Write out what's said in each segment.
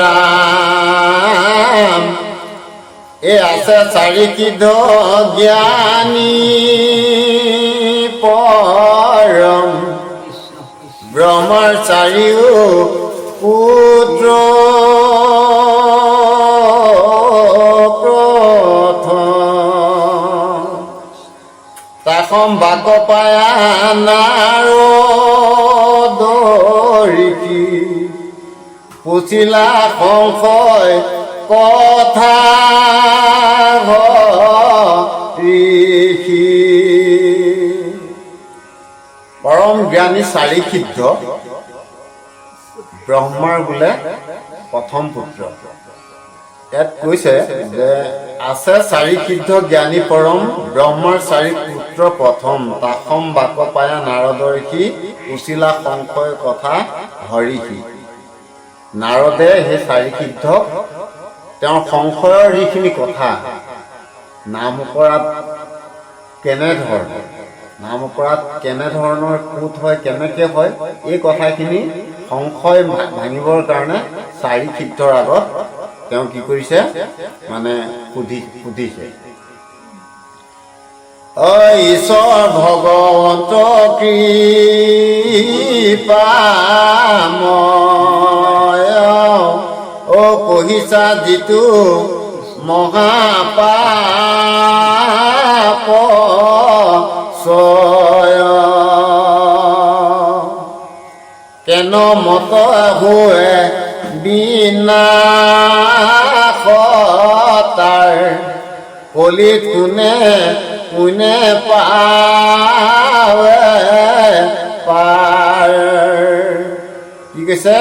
ৰাম এই আছে চাৰিকিধ জ্ঞানী পৰম ব্ৰহ্মাৰ চাৰিও পুত্ৰ প্ৰথম তাসম বাক পায়া নাৰদ ঋষি পুছিলা সংশয় কথা ঋষি পৰম জ্ঞানী চাৰি সিদ্ধ ব্ৰহ্মাৰ বোলে প্ৰথম পুত্ৰ। ইয়াত কৈছে যে আছে চাৰি সিদ্ধ জ্ঞানী পৰম ব্ৰহ্মাৰ চাৰি পুত্ৰ প্ৰথম তাসম বাক পায়া নাৰদ ঋষি পুছিলা সংশয় কথা হৰিষি। নাৰদে সেই চাৰি সিদ্ধক তেওঁৰ সংশয়ৰ যিখিনি কথা নাম কৰাত কেনেধৰণৰ কোট হয় কেনেকৈ হয় এই কথাখিনি সংশয় ভাঙিবৰ কাৰণে চাৰি সিদ্ধৰ আগত তেওঁ কি কৰিছে মানে সুধিছে ঈশ্বৰ ভগৱন্ত কৃপাময় কহিছা যিটো মহাপাপ কেন মত হোৱে বিনাশ তাৰ কলিত কোনে পাৱে পাৰ। কি কৈছে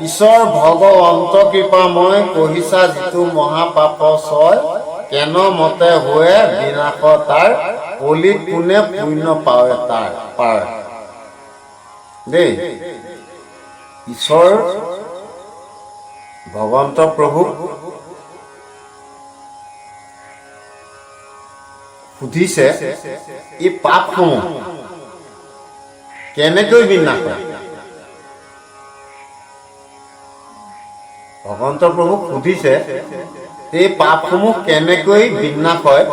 ঈশ্বৰ ভগৱন্ত কৃপাময় কহিছা যিটো মহাপাপ ছয় কেন মতে হোৱে বিনাশ তাৰ কলিত কোনে পুণ্য পাৱে তাৰ পাৰ। দেই ঈশ্বৰ ভগৱন্ত প্ৰভুক সুধিছে এই পাপসমূহ কেনেকৈ বিনাশ হয়। ভগৱন্ত প্ৰভুক সুধিছে এই পাপসমূহ কেনেকৈ বিনাশ হয়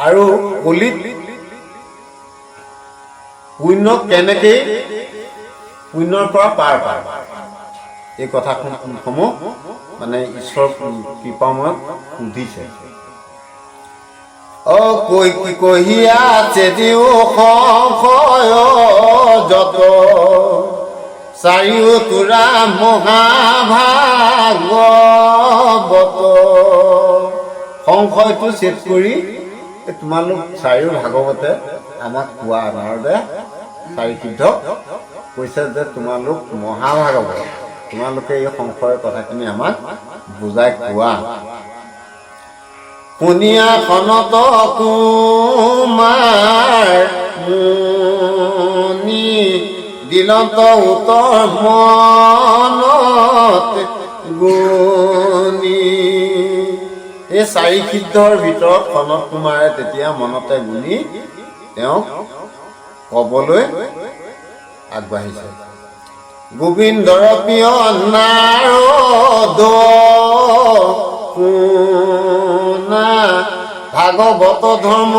আৰু কলিত পুণ্য কেনেকৈ পুণ্যৰ পৰা পাৰ পায়। এই কথাসমূহ মানে ঈশ্বৰ কৃপাময়ক সুধিছে। কহিয়া চেদিও সংশয় যত চাৰিও তোৰা মহাভাগৱত। সংশয়টো ছেদ কৰি তোমালোক চাৰিও ভাগৱতে আমাক কোৱা। নাৰদে চাৰি সিদ্ধক কৈছে যে তোমালোক মহাভাগৱত তোমালোকে এই সংশয়ৰ কথাখিনি আমাক বুজাই কোৱা। শুনিয়া খনত কুমাৰ মুনি দিলত উত্তৰ মনত গুণি। এই চাৰি সিদ্ধৰ ভিতৰত খনত কুমাৰে তেতিয়া মনতে গুণি তেওঁক কবলৈ আগবাঢ়িছে। গোবিন্দৰ প্ৰিয় নাৰদ শুনা ভাগৱত ধৰ্ম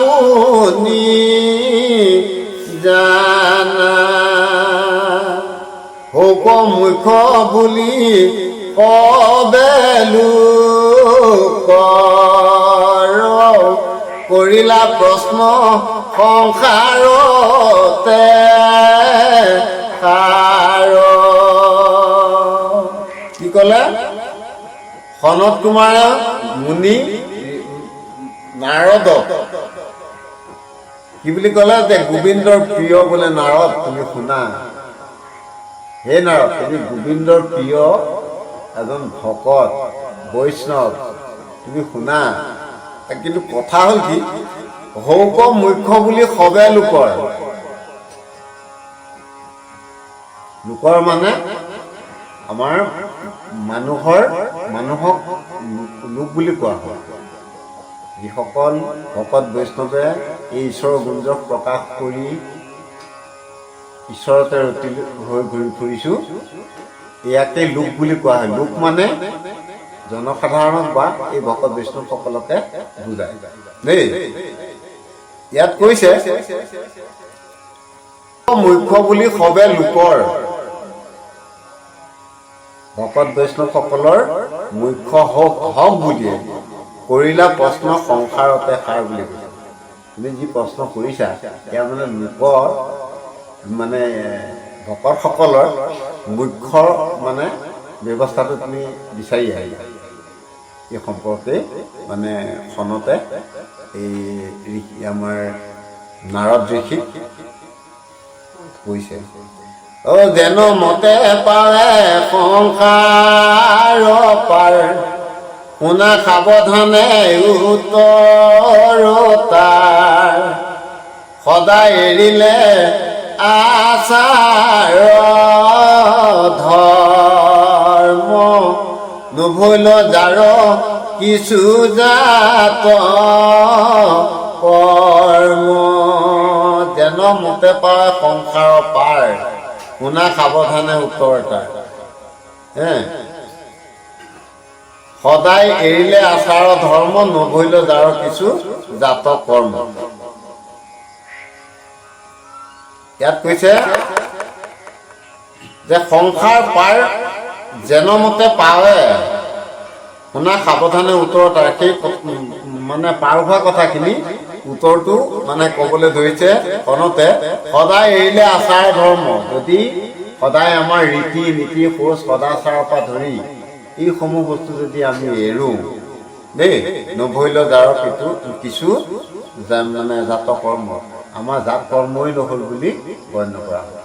আপুনি জানা। শোক মুখ্য বুলি কবেলো কৰিলা প্ৰশ্ন সংসাৰতে কি কলে সনত কুমাৰে মুনি নাৰদ কি বুলি কলে যে গোবিন্দৰ প্ৰিয় বোলে নাৰদ তুমি শুনা। হে নাৰদ তুমি গোবিন্দৰ প্ৰিয় এজন ভকত বৈষ্ণৱ তুমি শুনা। কিন্তু কথা হ'ল কি শৌক মুখ্য বুলি সবে লোকৰ মানে আমাৰ মানুহক লোক বুলি কোৱা হয়। যিসকল ভকত বৈষ্ণৱে এই ঈশ্বৰৰ গুঞ্জক প্ৰকাশ কৰি ঈশ্বৰতে ৰতি হৈ ঘূৰি ফুৰিছোঁ, ইয়াকে লোক বুলি কোৱা হয়। লোক মানে জনসাধাৰণক বা এই ভকত বৈষ্ণৱসকলকে বুজায় দেই। ইয়াত কৈছে মুখ্য বুলি সবে লোকৰ, ভকত বৈষ্ণৱসকলৰ মুখ্য হওক বুলিয়ে কৰিলা প্ৰশ্ন সংসাৰতে সাৰ বুলি কৈছে। তুমি যি প্ৰশ্ন কৰিছা সেয়া মানে লোকৰ মানে ভকতসকলৰ মুখ্য মানে ব্যৱস্থাটো তুমি বিচাৰি আহিবা। এই সম্পৰ্কে মানে খনতে এই আমাৰ নাৰদ ঋষিক কৈছে। যেন মতে পাৰে সংসাৰ পাৰ, শুনা সাৱধানে উত্তৰ তাৰ, সদায় এৰিলে আচাৰ ধৰ্ম, নভৈল যাৰ কিছু জাত কৰ্ম। যেন মতে পাৰে সংসাৰৰ পাৰ, শুনা সাৱধানে উত্তৰ তাৰ, সদায় এৰিলে আচাৰ ধৰ্ম, নভৈল যাৰ কিছু জাত কৰ্ম। ইয়াত কৈছে যে সংসাৰ পাৰ যেন মতে পাৰে, শুনা সাৱধানে উত্তৰ তাৰ। সেই মানে পাৰ হোৱা কথাখিনি উত্তৰটো মানে ক'বলৈ ধৰিছে কণতে, সদায় এৰিলে আচাৰ ধৰ্ম। যদি সদায় আমাৰ ৰীতি নীতি খোজ সদাচাৰৰ পৰা ধৰি এইসমূহ বস্তু যদি আমি এৰো দেই, নভৈল যাৰ কিছু মানে জাত কৰ্ম, আমাৰ জাত কৰ্মই নহ'ল বুলি গণ্য কৰা হয়।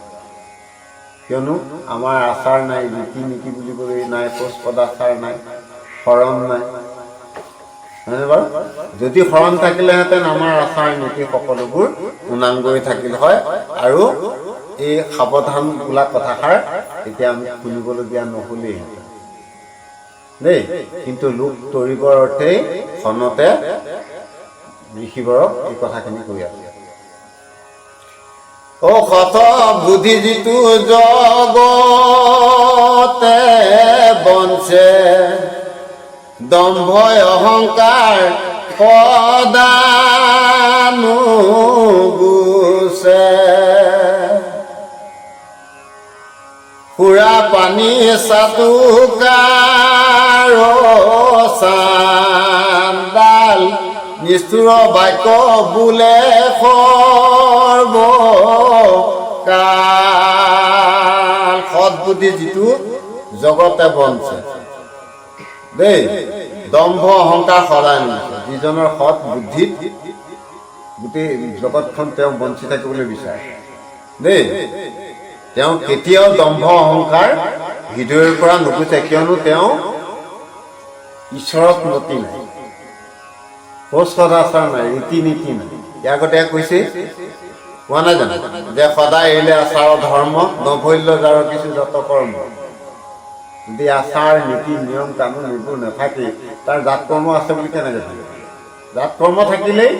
কিয়নো আমাৰ আচাৰ নাই, ৰীতি নীতি বুলিবলৈ নাই, খোজ সদাচাৰ নাই, শৰণ নাই, হয়নে বাৰু? যদি শৰণ থাকিলেহেঁতেন আমাৰ আচাৰ নীতি সকলোবোৰ পূৰ্ণাংগই থাকিল হয়, আৰু এই সাৱধান বোলা কথাষাৰ এতিয়া আমি শুনিবলগীয়া নহ'লেইহেঁতেন দেই। কিন্তু লোক তৰিবৰ অৰ্থেই খনতে ঋষিবৰক এই কথাখিনি কৈ আছে। সত বুদ্ধি যিটো জগতে বঞ্চে, দম্ভ অহংকাৰ সদানুগুচে, সুৰা পানী চাটুকাৰ চান্দাল, নিষ্ঠুৰ বাক্য বোলে সৰ্বকাল। সৎবুদ্ধি যিটো জগতে বঞ্চে দেই, দম্ভ অহংকাৰ সদায় নিছে। যিজনৰ সৎ বুদ্ধিত গোটেই জগতখন তেওঁ বঞ্চি থাকিবলৈ বিচাৰে দেই, তেওঁ কেতিয়াও দম্ভ অহংকাৰ হৃদয়ৰ পৰা নুগুচে। কিয়নো তেওঁ ঈশ্বৰত নতি নাই, খোজ সদাচাৰ নাই, ৰীতি নীতি নাই। ইয়াৰ আগতে কৈছে কোৱা নাই জানো যে সদায় এৰিলে আচাৰ ধৰ্ম, নভৈল যাৰ কিছু জাত কৰ্ম। যদি আচাৰ নীতি নিয়ম কানুন এইবোৰ নাথাকে, তাৰ জাত কৰ্ম আছে বুলি কেনেকৈ থাকিব? জাত কৰ্ম থাকিলেই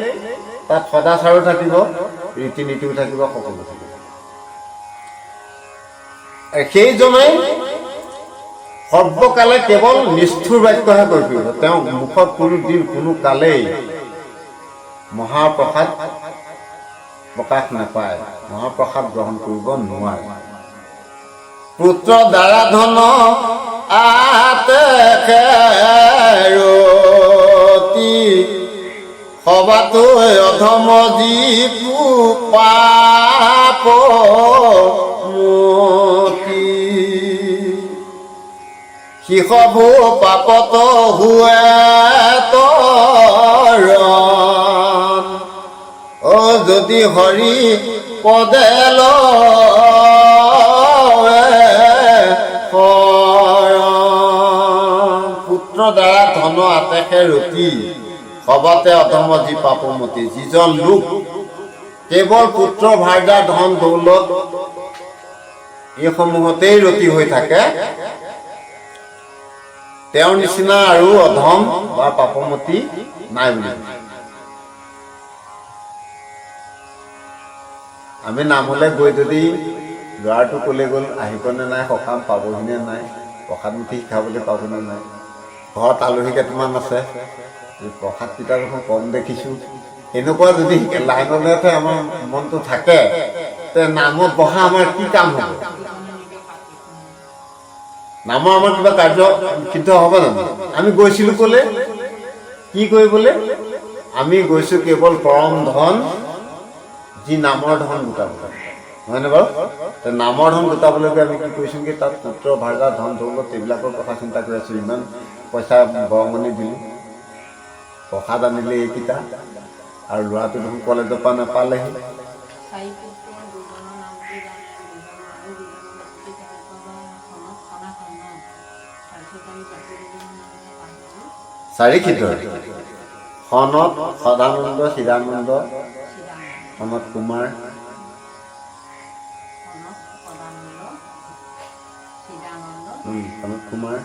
তাত সদাচাৰো থাকিব, ৰীতি নীতিও থাকিব, সকলো থাকিব। সেইজনে সৰ্বকালে কেৱল নিষ্ঠুৰ বাক্যহে কৈ ফুৰিব। তেওঁ মুখত কোনো দিন কোনো কালেই মহাপ্ৰসাদ প্ৰকাশ নাপায়, মহাপ্ৰসাদ গ্ৰহণ কৰিব নোৱাৰে। পুত্ৰ দ্বাৰা ধন আতেৰতি, সবাতো অধম জীপু পাপ মতি, শিশভু পাপত হুৱে তৰণ, যদি হৰি পদে পুত্ৰ দ্বাৰা ধন আতেশে ৰতি, সবাতে অধম যি পাপমতি। যিজন লোক কেৱল পুত্ৰ ভাৰ্যা ধন দৌলত এইসমূহতেই ৰতি হৈ থাকে, তেওঁৰ নিচিনা আৰু অধম বা পাপমতি নাই বুলি। আমি নামলৈ গৈ যদি ল'ৰাটো ক'লে গ'ল আহিবনে নাই, সকাম পাবহিনে নাই, প্ৰসাদ মুঠি খাবলৈ পাবনে নাই, ঘৰত আলহী কেইটামান আছে, প্ৰসাদকেইটা দেখোন কম দেখিছোঁ। এনেকুৱা যদি লাইনতে আমাৰ মনটো থাকে, তে নামত বহা আমাৰ কি কাম হ'ব? নামৰ আমাৰ কিবা কাৰ্য সিদ্ধ হ'ব জানো? আমি গৈছিলোঁ ক'লে কি কৰিবলৈ? আমি গৈছোঁ কেৱল পৰম ধন যি নামৰ ধন গোটাবলৈ, হয়নে বাৰু? নামৰ ধন গোটাবলৈকে আমি কি কৰিছোঁগৈ? তাত পুত্ৰ ভাৰ্গা ধন দৌলত এইবিলাকৰ কথা চিন্তা কৰি আছোঁ। ইমান পইচা বৰঙণি দিলোঁ, প্ৰসাদ আনিলে এইকেইটা, আৰু ল'ৰাটো দেখোন কলেজৰ পৰা নাপালেহি। চাৰি সিদ্ধ সনত সদানন্দ, চিদানন্দ, সনত কুমাৰ, সনত কুমাৰ